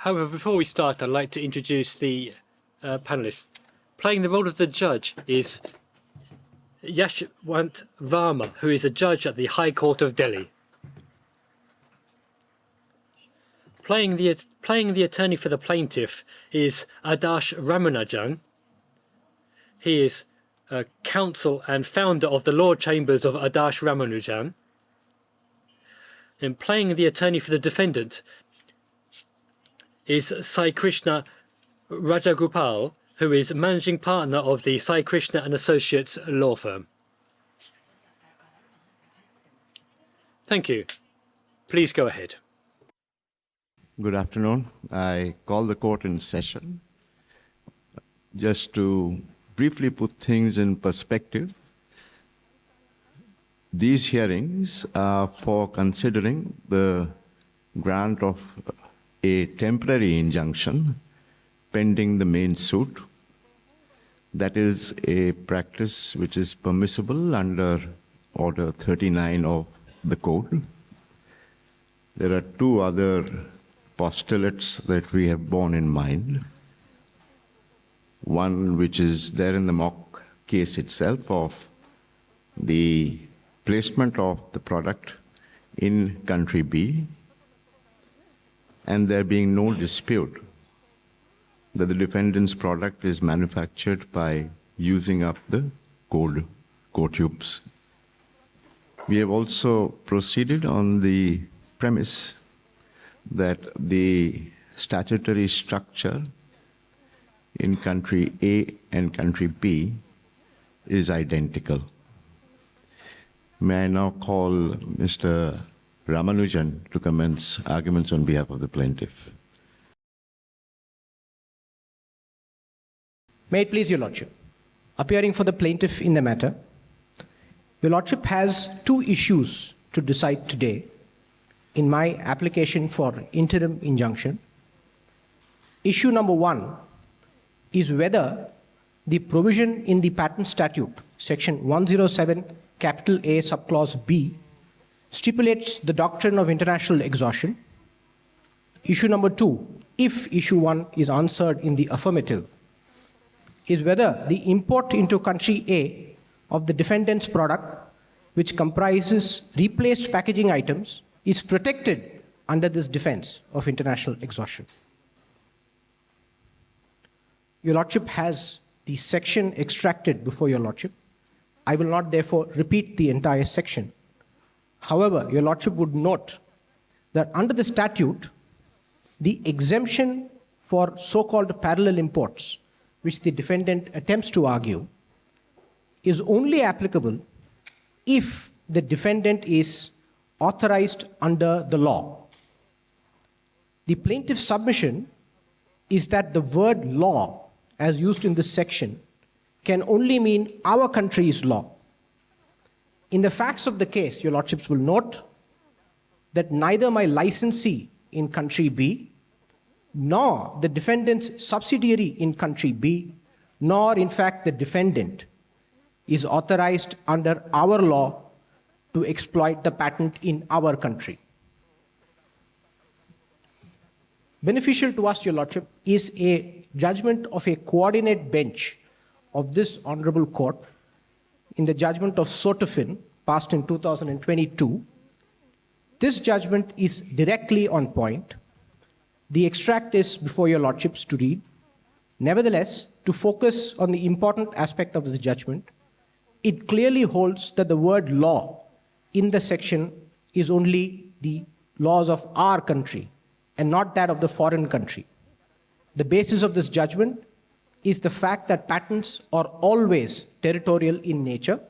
However, before we start, I'd like to introduce the panelists. Playing the role of the judge is Yashwant Varma, who is a judge at the High Court of Delhi. Playing the attorney for the plaintiff is Adarsh Ramanujan. He is counsel and founder of the law chambers of Adarsh Ramanujan. And playing the attorney for the defendant is Sai Krishna Rajagopal, who is managing partner of the Sai Krishna and Associates law firm. Thank you. Please go ahead. Good afternoon. I call the court in session. Just to briefly put things in perspective, these hearings are for considering the grant of a temporary injunction pending the main suit. That is a practice which is permissible under Order 39 of the Code. There are two other postulates that we have borne in mind. One which is there in the mock case itself of the placement of the product in country B, and there being no dispute that the defendant's product is manufactured by using up the code tubes. We have also proceeded on the premise that the statutory structure in country A and country B is identical. May I now call Mr. Ramanujan to commence arguments on behalf of the plaintiff. May it please your Lordship, appearing for the plaintiff in the matter, your Lordship has two issues to decide today in my application for interim injunction. Issue number one is whether the provision in the patent statute, section 107, capital A, subclause B, stipulates the doctrine of international exhaustion. Issue number two, if issue one is answered in the affirmative, is whether the import into country A of the defendant's product, which comprises replaced packaging items, is protected under this defense of international exhaustion. Your Lordship has the section extracted before your Lordship. I will not therefore repeat the entire section. However, your Lordship would note that under the statute, the exemption for so-called parallel imports, which the defendant attempts to argue, is only applicable if the defendant is authorized under the law. The plaintiff's submission is that the word law, as used in this section, can only mean our country's law. In the facts of the case, your Lordships will note that neither my licensee in country B, nor the defendant's subsidiary in country B, nor in fact the defendant is authorized under our law to exploit the patent in our country. Beneficial to us, your Lordship, is a judgment of a coordinate bench of this Honorable Court in the judgment of Sotofin, passed in 2022. This judgment is directly on point. The extract is before your Lordships to read. Nevertheless, to focus on the important aspect of this judgment, it clearly holds that the word law in the section is only the laws of our country and not that of the foreign country. The basis of this judgment is the fact that patents are always territorial in nature.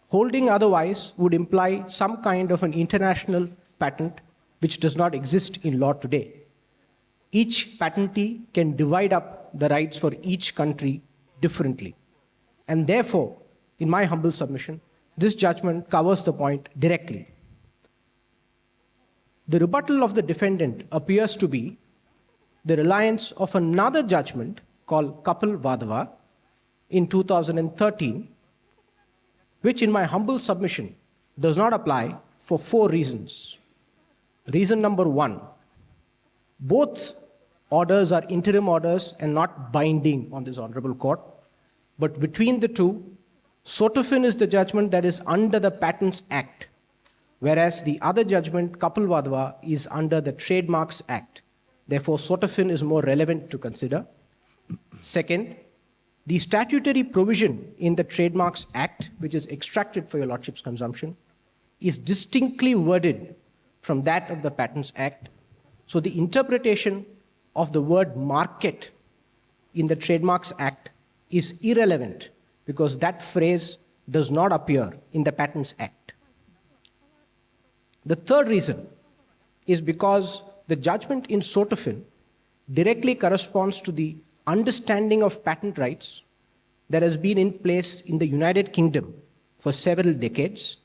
Holding otherwise would imply some kind of an international patent which does not exist in law today. Each patentee can divide up the rights for each country differently. And therefore, in my humble submission, this judgment covers the point directly. The rebuttal of the defendant appears to be the reliance of another judgment called Kapil Vadava in 2013, which in my humble submission does not apply for 4 reasons. Reason number 1, Both orders are interim orders and not binding on this Honorable Court. But between the two, Sotofin is the judgment that is under the Patents Act, whereas the other judgment, Kapil Wadhwa, is under the Trademarks Act. Therefore, Sotofin is more relevant to consider. Second, the statutory provision in the Trademarks Act, which is extracted for your Lordship's consumption, is distinctly worded from that of the Patents Act. So the interpretation of the word market in the Trademarks Act is irrelevant because that phrase does not appear in the Patents Act. The third reason is because the judgment in Sotofin directly corresponds to the understanding of patent rights that has been in place in the United Kingdom for several decades.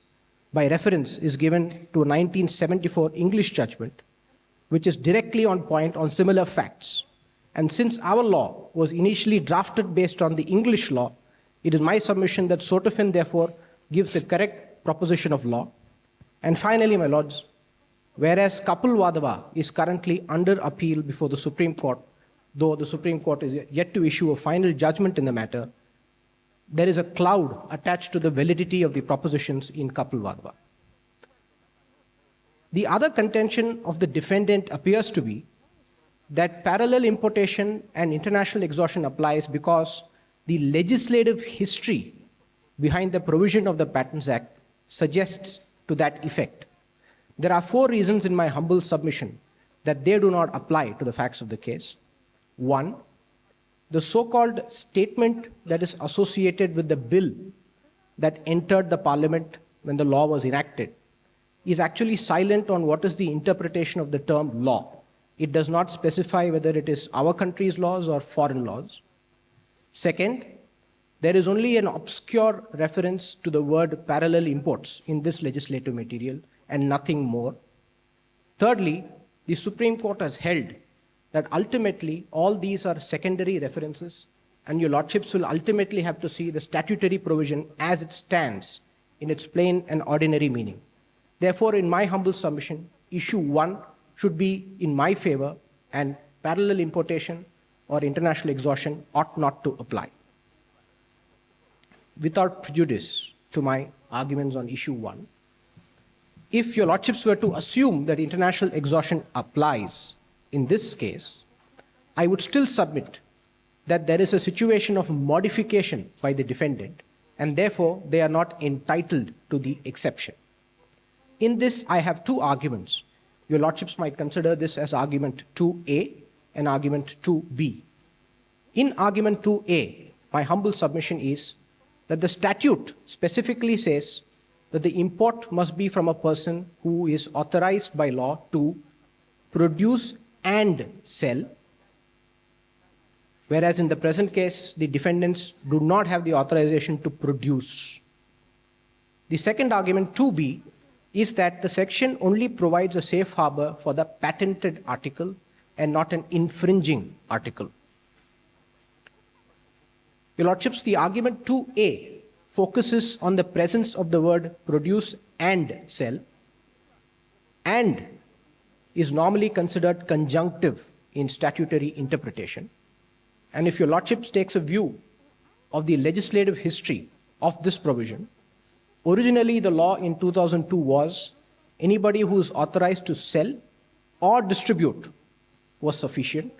By reference is given to a 1974 English judgment, which is directly on point on similar facts. And since our law was initially drafted based on the English law, it is my submission that Sotofin therefore gives the correct proposition of law. And finally, my lords, whereas Kapil Wadhwa is currently under appeal before the Supreme Court, though the Supreme Court is yet to issue a final judgment in the matter, there is a cloud attached to the validity of the propositions in Kapil Wadhwa. The other contention of the defendant appears to be that parallel importation and international exhaustion applies because the legislative history behind the provision of the Patents Act suggests to that effect. There are 4 reasons in my humble submission that they do not apply to the facts of the case. 1, the so-called statement that is associated with the bill that entered the parliament when the law was enacted is actually silent on what is the interpretation of the term law. It does not specify whether it is our country's laws or foreign laws. Second, there is only an obscure reference to the word parallel imports in this legislative material and nothing more. Thirdly, the Supreme Court has held that ultimately all these are secondary references and your lordships will ultimately have to see the statutory provision as it stands in its plain and ordinary meaning. Therefore, in my humble submission, issue 1 should be in my favor and parallel importation or international exhaustion ought not to apply. Without prejudice to my arguments on issue 1, if your lordships were to assume that international exhaustion applies in this case, I would still submit that there is a situation of modification by the defendant and therefore they are not entitled to the exception. In this, I have 2 arguments. Your lordships might consider this as argument 2A and argument 2B. In argument 2A, my humble submission is that the statute specifically says that the import must be from a person who is authorized by law to produce and sell, whereas in the present case, the defendants do not have the authorization to produce. The second argument, 2B, is that the section only provides a safe harbor for the patented article and not an infringing article. Your lordships, the argument 2A focuses on the presence of the word produce and sell and is normally considered conjunctive in statutory interpretation. And if your lordships takes a view of the legislative history of this provision, originally the law in 2002 was anybody who is authorized to sell or distribute was sufficient.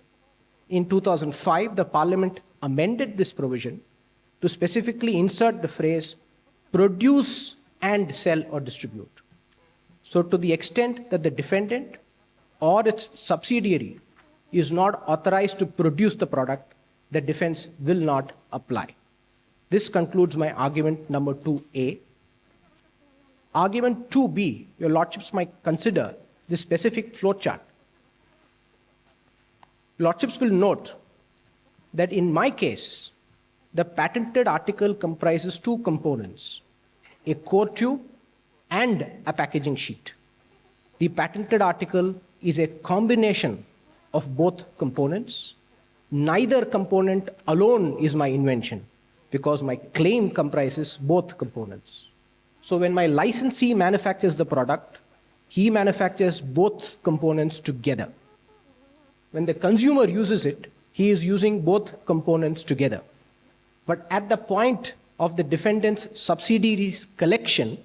In 2005, the Parliament amended this provision to specifically insert the phrase produce and sell or distribute. So to the extent that the defendant or its subsidiary is not authorized to produce the product, the defense will not apply. This concludes my argument number 2A. Argument 2B, your lordships might consider the specific flowchart. Lordships will note that in my case, the patented article comprises 2 components, a core tube and a packaging sheet. The patented article is a combination of both components. Neither component alone is my invention because my claim comprises both components. So when my licensee manufactures the product, he manufactures both components together. when the consumer uses it, he is using both components together. But at the point of the defendant's subsidiary's collection,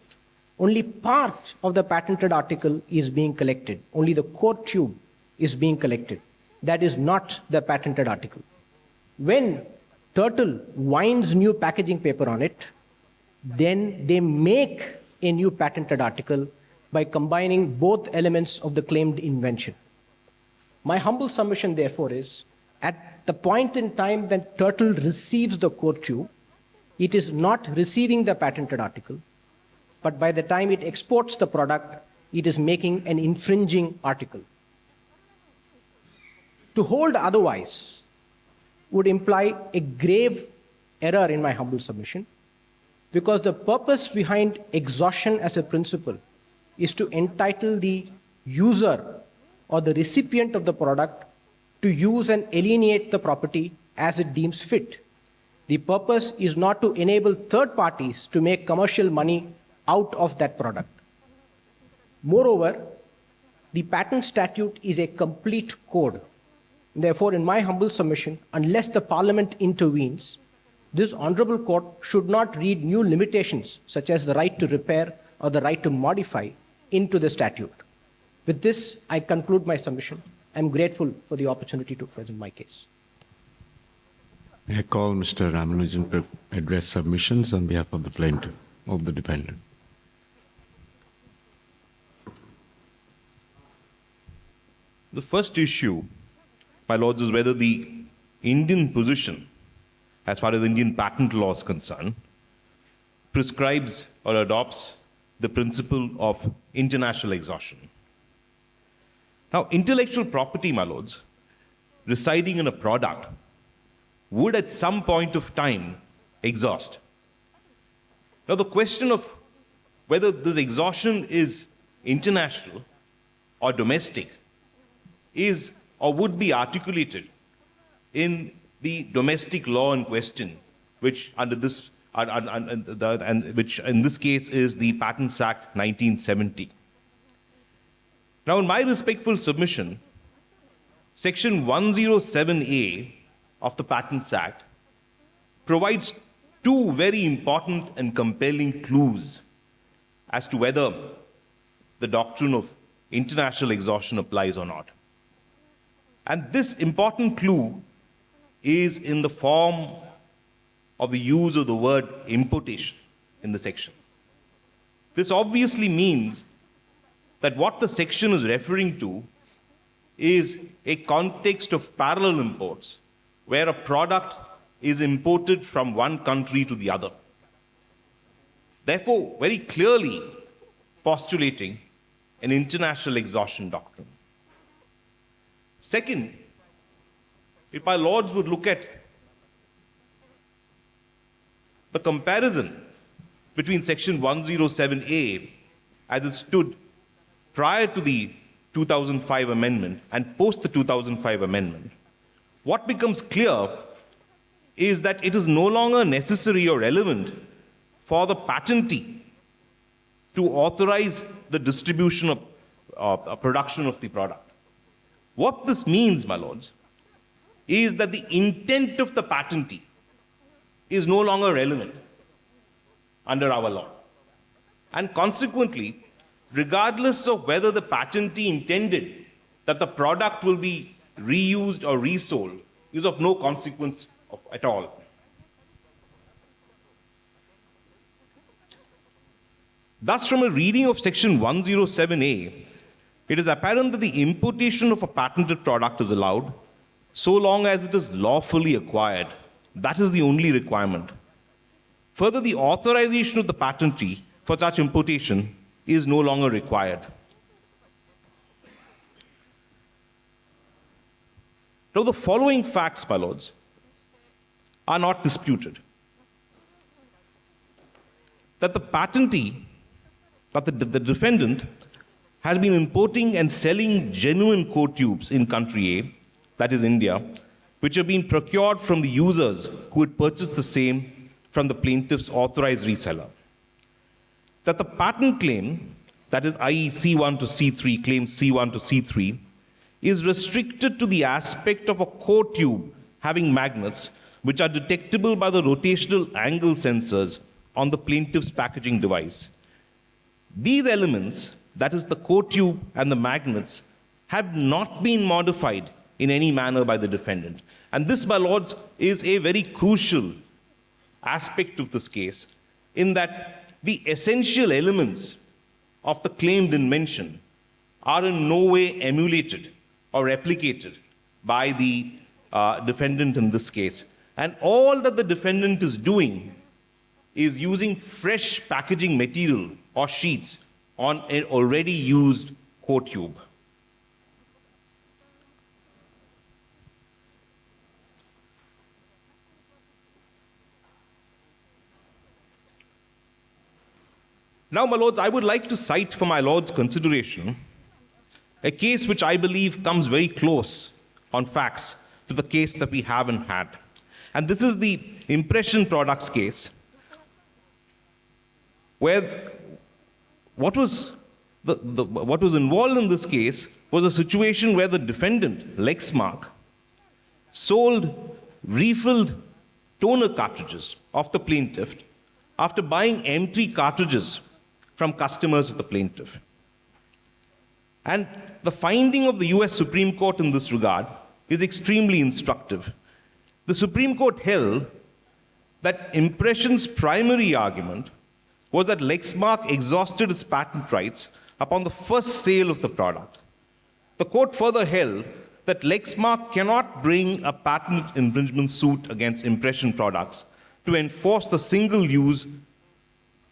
only part of the patented article is being collected. Only the core tube is being collected. That is not the patented article. When Turtle winds new packaging paper on it, then they make a new patented article by combining both elements of the claimed invention. My humble submission, therefore, is at the point in time that Turtle receives the core tube, it is not receiving the patented article, but by the time it exports the product, it is making an infringing article. To hold otherwise would imply a grave error in my humble submission, because the purpose behind exhaustion as a principle is to entitle the user or the recipient of the product to use and alienate the property as it deems fit. The purpose is not to enable third parties to make commercial money out of that product. Moreover, the patent statute is a complete code. Therefore, in my humble submission, unless the Parliament intervenes, this honorable court should not read new limitations such as the right to repair or the right to modify into the statute. With this, I conclude my submission. I'm grateful for the opportunity to present my case. I call Mr. Ramanujan to address submissions on behalf of the plaintiff, of the defendant. The first issue, my lords, is whether the Indian position, as far as Indian patent law is concerned, prescribes or adopts the principle of international exhaustion. Now, intellectual property, my lords, residing in a product would at some point of time exhaust. Now, the question of whether this exhaustion is international or domestic is or would be articulated in the domestic law in question, which under this which in this case is the Patents Act 1970. Now, in my respectful submission, Section 107A of the Patents Act provides two very important and compelling clues as to whether the doctrine of international exhaustion applies or not. And this important clue is in the form of the use of the word importation in the section. This obviously means that what the section is referring to is a context of parallel imports, where a product is imported from one country to the other. Therefore, very clearly postulating an international exhaustion doctrine. Second, if my lords would look at the comparison between Section 107A as it stood prior to the 2005 amendment and post the 2005 amendment, what becomes clear is that it is no longer necessary or relevant for the patentee to authorize the distribution of production of the product. What this means, my lords, is that the intent of the patentee is no longer relevant under our law. And consequently, regardless of whether the patentee intended that the product will be reused or resold, is of no consequence at all. Thus, from a reading of Section 107A, it is apparent that the importation of a patented product is allowed so long as it is lawfully acquired. That is the only requirement. Further, the authorization of the patentee for such importation is no longer required. Now, the following facts, my lords, are not disputed. That the patentee, that the defendant, has been importing and selling genuine core tubes in country A, that is India, which have been procured from the users who had purchased the same from the plaintiff's authorized reseller. That the patent claim, that is i.e. C1 to C3, claim C1 to C3, is restricted to the aspect of a core tube having magnets which are detectable by the rotational angle sensors on the plaintiff's packaging device. These elements, that is the core tube and the magnets, have not been modified in any manner by the defendant. And this, my lords, is a very crucial aspect of this case, in that the essential elements of the claimed invention are in no way emulated or replicated by the defendant in this case. And all that the defendant is doing is using fresh packaging material or sheets on an already used core tube. Now, my lords, I would like to cite for my lords' consideration a case which I believe comes very close on facts to the case that we have in hand. And this is the impression products case, where what was involved in this case was a situation where the defendant, Lexmark, sold refilled toner cartridges of the plaintiff after buying empty cartridges from customers of the plaintiff. And the finding of the US Supreme Court in this regard is extremely instructive. The Supreme Court held that Impression's primary argument was that Lexmark exhausted its patent rights upon the first sale of the product. The court further held that Lexmark cannot bring a patent infringement suit against Impression products to enforce the single-use,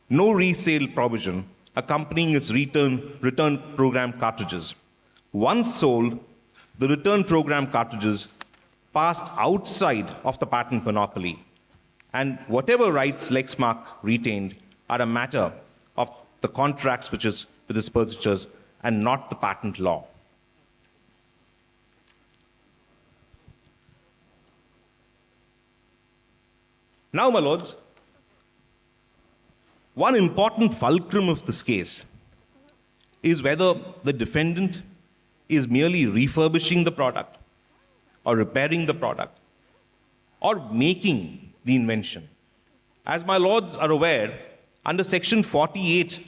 no resale provision accompanying its return program cartridges. Once sold, the return program cartridges passed outside of the patent monopoly, and whatever rights Lexmark retained are a matter of the contracts which is with its purchasers and not the patent law. Now, my lords, one important fulcrum of this case is whether the defendant is merely refurbishing the product or repairing the product or making the invention. As my lords are aware, under Section 48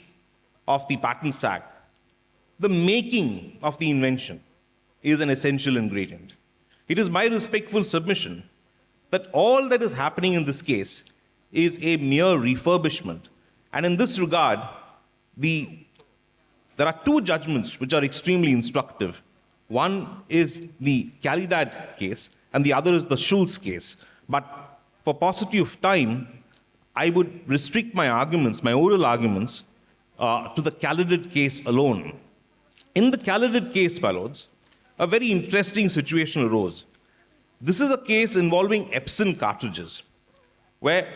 of the Patents Act, the making of the invention is an essential ingredient. It is my respectful submission that all that is happening in this case is a mere refurbishment. And in this regard, there are two judgments which are extremely instructive. One is the Calidad case, and the other is the Schultz case. But for paucity of time, I would restrict my arguments, my oral arguments, to the Calidad case alone. In the Calidad case, my lords, a very interesting situation arose. This is a case involving Epson cartridges, where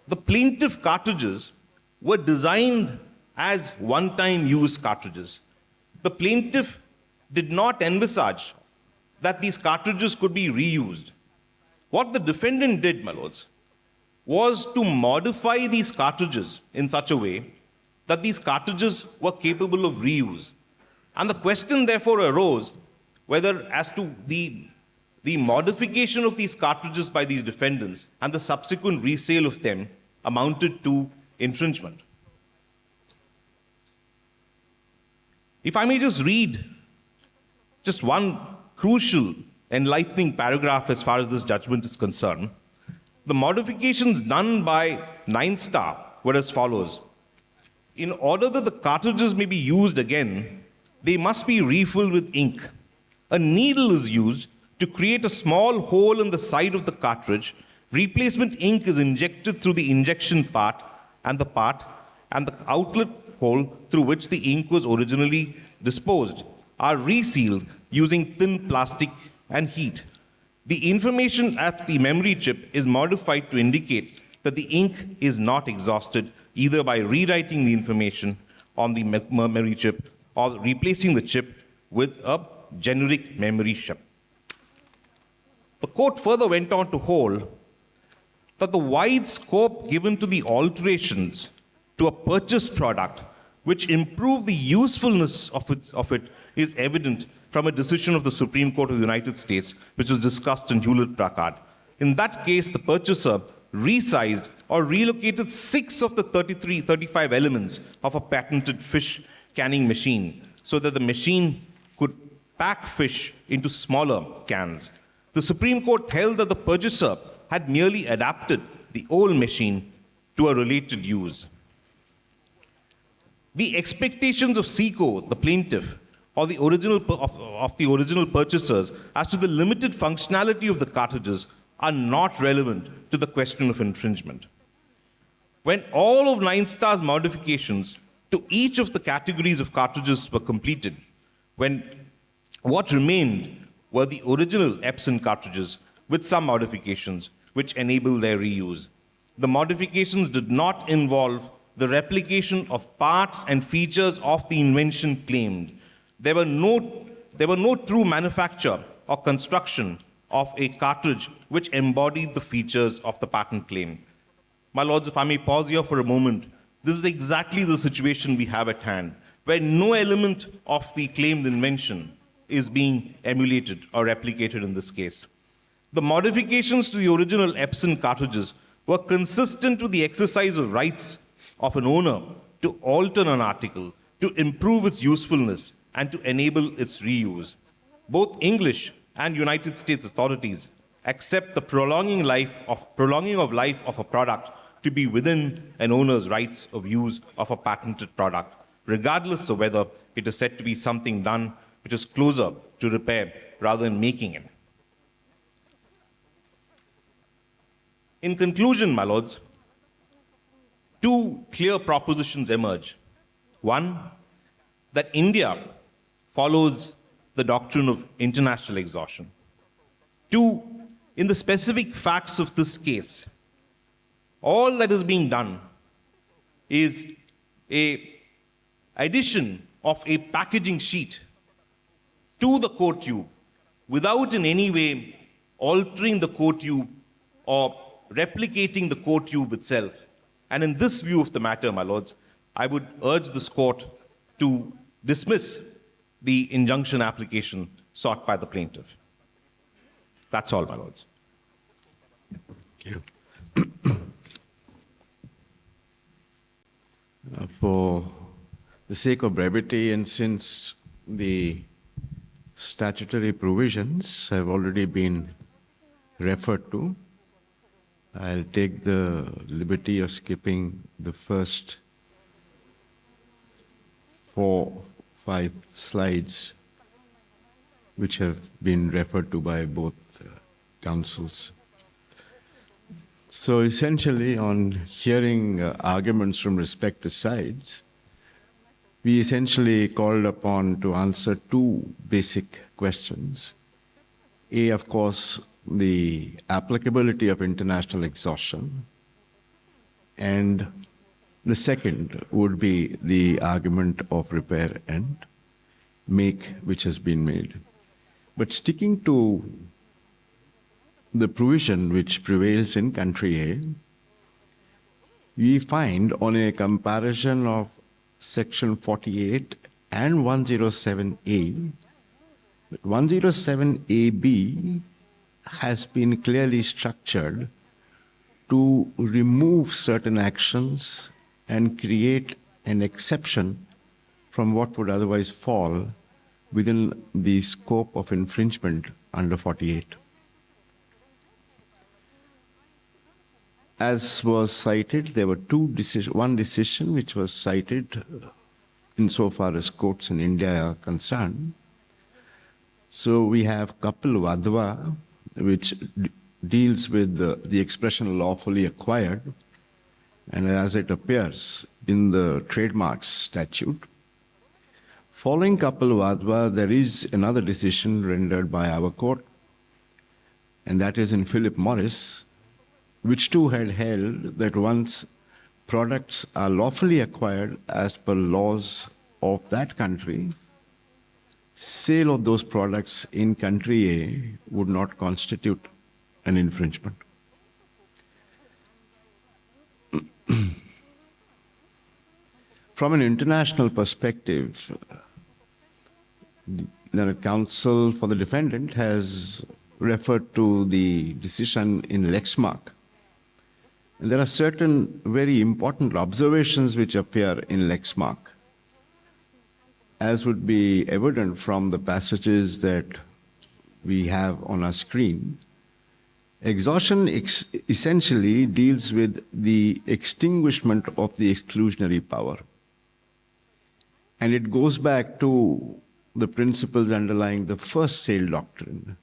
the plaintiff cartridges were designed as one-time use cartridges. The plaintiff did not envisage that these cartridges could be reused. What the defendant did, my lords, was to modify these cartridges in such a way that these cartridges were capable of reuse. And the question therefore arose whether as to the modification of these cartridges by these defendants and the subsequent resale of them amounted to infringement. If I may just read just one crucial, enlightening paragraph as far as this judgment is concerned. The modifications done by 9-Star were as follows. In order that the cartridges may be used again, they must be refilled with ink. A needle is used to create a small hole in the side of the cartridge. Replacement ink is injected through the injection part and the outlet hole through which the ink was originally disposed are resealed using thin plastic and heat. The information at the memory chip is modified to indicate that the ink is not exhausted, either by rewriting the information on the memory chip or replacing the chip with a generic memory chip. The court further went on to hold that the wide scope given to the alterations to a purchased product which improve the usefulness of it is evident from a decision of the Supreme Court of the United States, which was discussed in Hewlett-Packard. In that case, the purchaser resized or relocated 6 of the 35 elements of a patented fish canning machine so that the machine could pack fish into smaller cans. The Supreme Court held that the purchaser had merely adapted the old machine to a related use. The expectations of SECO, the plaintiff, or the original purchasers as to the limited functionality of the cartridges are not relevant to the question of infringement. When all of 9-Star's modifications to each of the categories of cartridges were completed, what remained were the original Epson cartridges with some modifications which enable their reuse. The modifications did not involve the replication of parts and features of the invention claimed. There were no true manufacture or construction of a cartridge which embodied the features of the patent claim. My lords, if I may pause here for a moment, this is exactly the situation we have at hand, where no element of the claimed invention is being emulated or replicated in this case. The modifications to the original Epson cartridges were consistent with the exercise of rights of an owner to alter an article, to improve its usefulness, and to enable its reuse. Both English and United States authorities accept the prolonging of life of a product to be within an owner's rights of use of a patented product, regardless of whether it is said to be something done which is closer to repair rather than making it. In conclusion, my lords, 2 clear propositions emerge. One, that India follows the doctrine of international exhaustion. 2, in the specific facts of this case, all that is being done is an addition of a packaging sheet to the core tube without in any way altering the core tube or replicating the core tube itself. And in this view of the matter, my lords, I would urge this court to dismiss the injunction application sought by the plaintiff. That's all, my lords. Thank you. For the sake of brevity, and since the statutory provisions have already been referred to, I'll take the liberty of skipping the first 4-5 slides which have been referred to by both counsels. So essentially, on hearing arguments from respective sides, we essentially called upon to answer 2 basic questions. A, of course, the applicability of international exhaustion, and the second would be the argument of repair and make which has been made. But sticking to the provision which prevails in country A, we find on a comparison of section 48 and 107A, that 107AB has been clearly structured to remove certain actions and create an exception from what would otherwise fall within the scope of infringement under 48. As was cited, there were 2 decisions. One decision which was cited insofar as courts in India are concerned. So we have Kapil Wadhwa, which deals with the expression lawfully acquired, and as it appears in the trademarks statute. Following Kapil Wadhwa, there is another decision rendered by our court, and that is in Philip Morris, which too had held that once products are lawfully acquired as per laws of that country, sale of those products in country A would not constitute an infringement. From an international perspective, the counsel for the defendant has referred to the decision in Lexmark. And there are certain very important observations which appear in Lexmark, as would be evident from the passages that we have on our screen. Exhaustion essentially deals with the extinguishment of the exclusionary power. And it goes back to the principles underlying the first sale doctrine.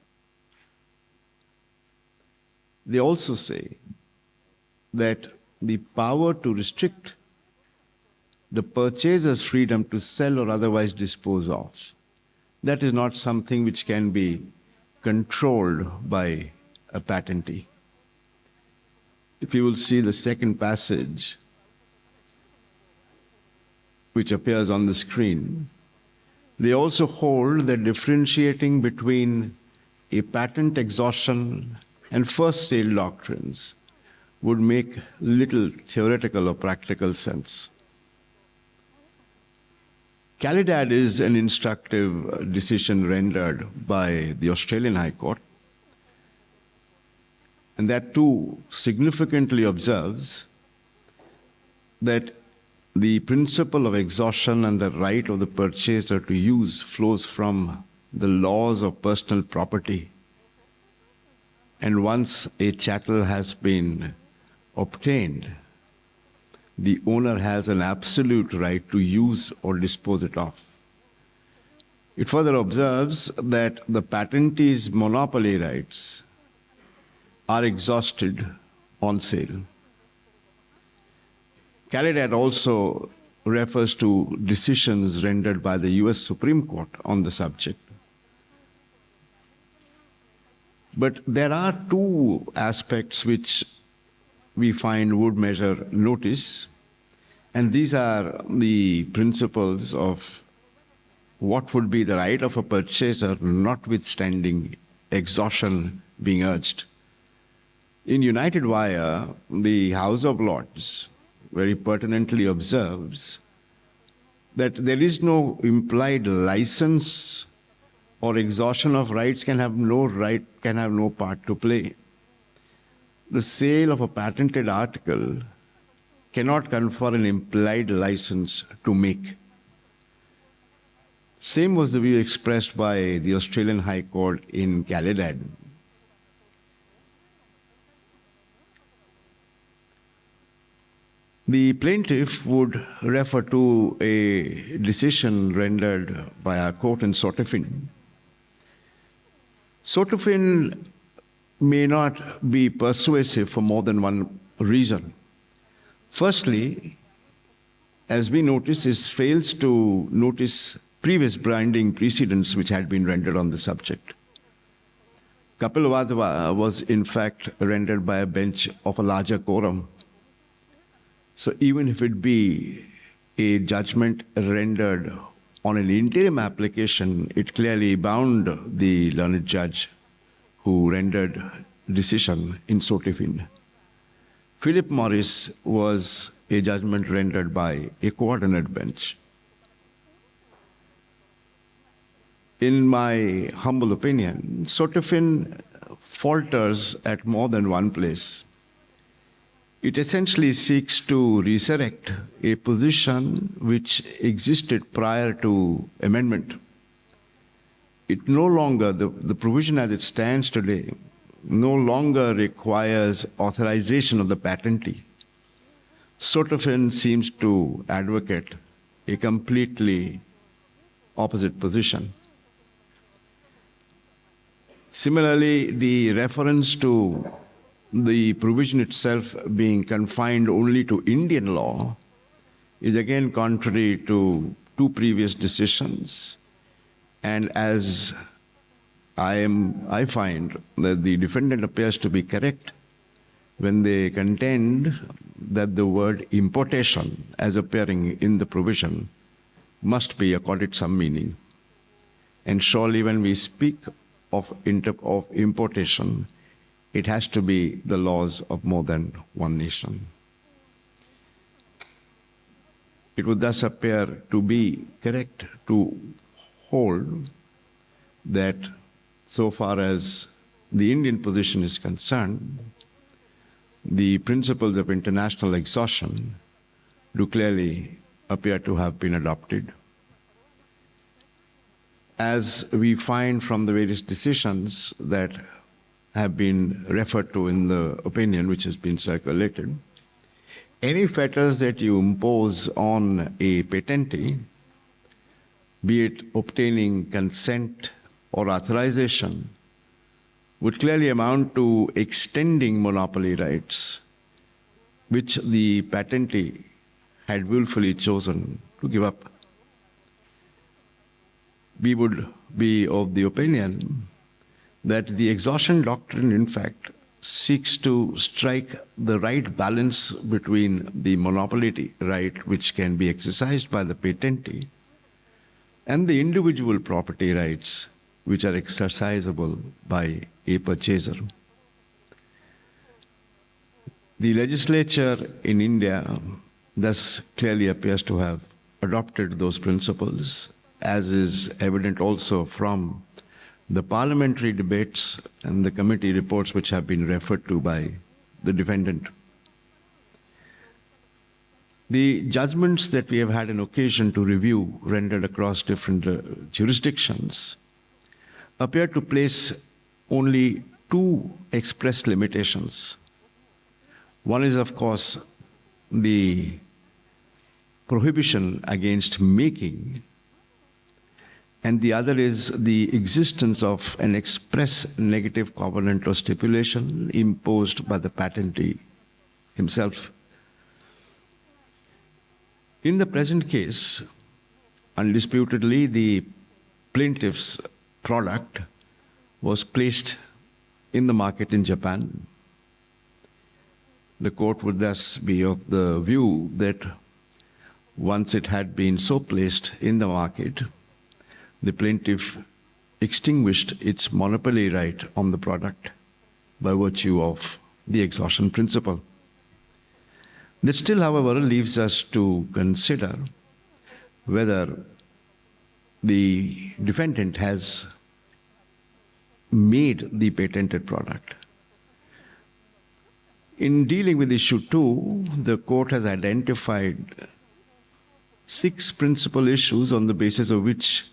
They also say that the power to restrict the purchaser's freedom to sell or otherwise dispose of, that is not something which can be controlled by a patentee. If you will see the second passage, which appears on the screen, they also hold that differentiating between a patent exhaustion and first sale doctrines would make little theoretical or practical sense. Calidad is an instructive decision rendered by the Australian High Court, and that too significantly observes that the principle of exhaustion and the right of the purchaser to use flows from the laws of personal property. And once a chattel has been obtained, the owner has an absolute right to use or dispose it of. It further observes that the patentee's monopoly rights are exhausted on sale. Calidad also refers to decisions rendered by the US Supreme Court on the subject. But there are two aspects which we find would measure notice, and these are the principles of what would be the right of a purchaser notwithstanding exhaustion being urged. In United Wire, the House of Lords very pertinently observes that there is no implied license or exhaustion of rights can have no part to play. The sale of a patented article cannot confer an implied license to make. Same was the view expressed by the Australian High Court in Calidad. The plaintiff would refer to a decision rendered by our court in Sotofin. Sotofin may not be persuasive for more than one reason. Firstly, as we notice, it fails to notice previous binding precedents which had been rendered on the subject. Kapil Vadava was in fact rendered by a bench of a larger quorum. So even if it be a judgment rendered on an interim application, it clearly bound the learned judge who rendered decision in Sotofin. Philip Morris was a judgment rendered by a coordinate bench. In my humble opinion, Sotofin falters at more than one place. It essentially seeks to resurrect a position which existed prior to amendment. It no longer, the provision as it stands today, no longer requires authorization of the patentee. Sotofin seems to advocate a completely opposite position. Similarly, the reference to the provision itself being confined only to Indian law is again contrary to two previous decisions. And as I find that the defendant appears to be correct when they contend that the word importation as appearing in the provision must be accorded some meaning. And surely when we speak of importation, it has to be the laws of more than one nation. it would thus appear to be correct to hold that so far as the Indian position is concerned, the principles of international exhaustion do clearly appear to have been adopted. As we find from the various decisions that have been referred to in the opinion which has been circulated, any fetters that you impose on a patentee, be it obtaining consent or authorization, would clearly amount to extending monopoly rights, which the patentee had willfully chosen to give up. We would be of the opinion that the exhaustion doctrine, in fact, seeks to strike the right balance between the monopoly right which can be exercised by the patentee and the individual property rights which are exercisable by a purchaser. The legislature in India thus clearly appears to have adopted those principles, as is evident also from the parliamentary debates and the committee reports which have been referred to by the defendant. The judgments that we have had an occasion to review, rendered across different jurisdictions, appear to place only two express limitations. One is, of course, the prohibition against making, and the other is the existence of an express negative covenant or stipulation imposed by the patentee himself. In the present case, undisputedly, the plaintiff's product was placed in the market in Japan. The court would thus be of the view that once it had been so placed in the market, the plaintiff extinguished its monopoly right on the product by virtue of the exhaustion principle. This still, however, leaves us to consider whether the defendant has made the patented product. In dealing with issue 2, the court has identified 6 principal issues on the basis of which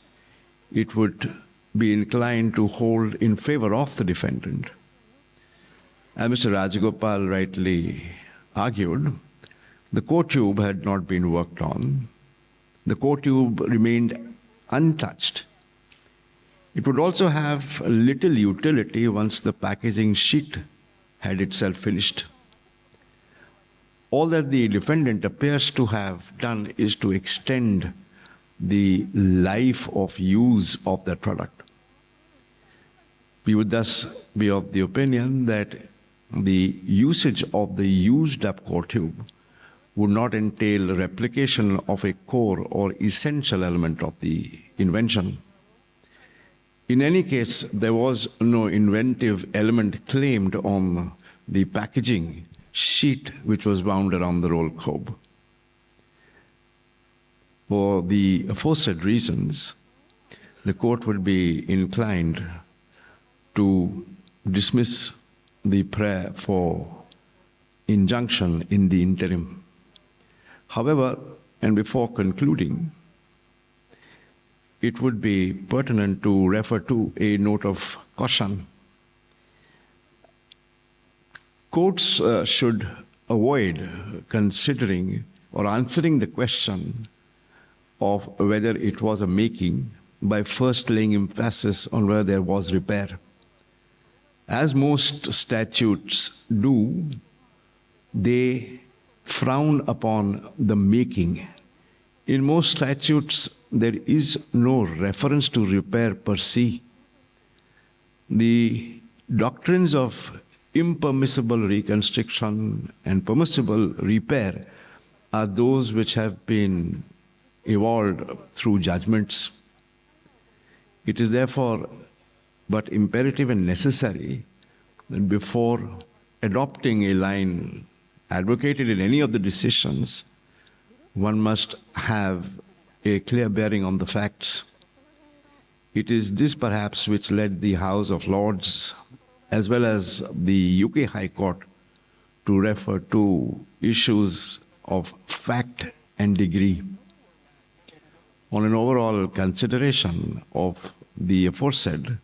it would be inclined to hold in favor of the defendant. As Mr. Rajagopal rightly argued, the core tube had not been worked on. The core tube remained untouched. It would also have little utility once the packaging sheet had itself finished. All that the defendant appears to have done is to extend the life of use of that product. We would thus be of the opinion that the usage of the used up core tube would not entail replication of a core or essential element of the invention. In any case, there was no inventive element claimed on the packaging sheet which was wound around the roll cob. For the aforesaid reasons, the court would be inclined to dismiss the prayer for injunction in the interim. However, and before concluding, it would be pertinent to refer to a note of caution. Courts should avoid considering or answering the question of whether it was a making by first laying emphasis on whether there was repair. As most statutes do, they frown upon the making. In most statutes, there is no reference to repair per se. The doctrines of impermissible reconstruction and permissible repair are those which have been evolved through judgments. It is therefore but imperative and necessary that before adopting a line advocated in any of the decisions, one must have a clear bearing on the facts. It is this perhaps which led the House of Lords as well as the UK High Court to refer to issues of fact and degree. On an overall consideration of the aforesaid,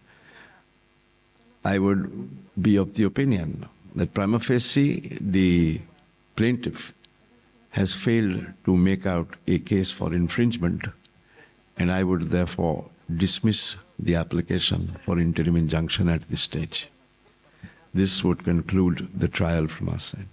I would be of the opinion that prima facie the plaintiff has failed to make out a case for infringement, and I would therefore dismiss the application for interim injunction at this stage. This would conclude the trial from our side.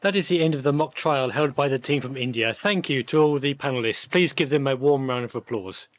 That is the end of the mock trial held by the team from India. Thank you to all the panelists. Please give them a warm round of applause.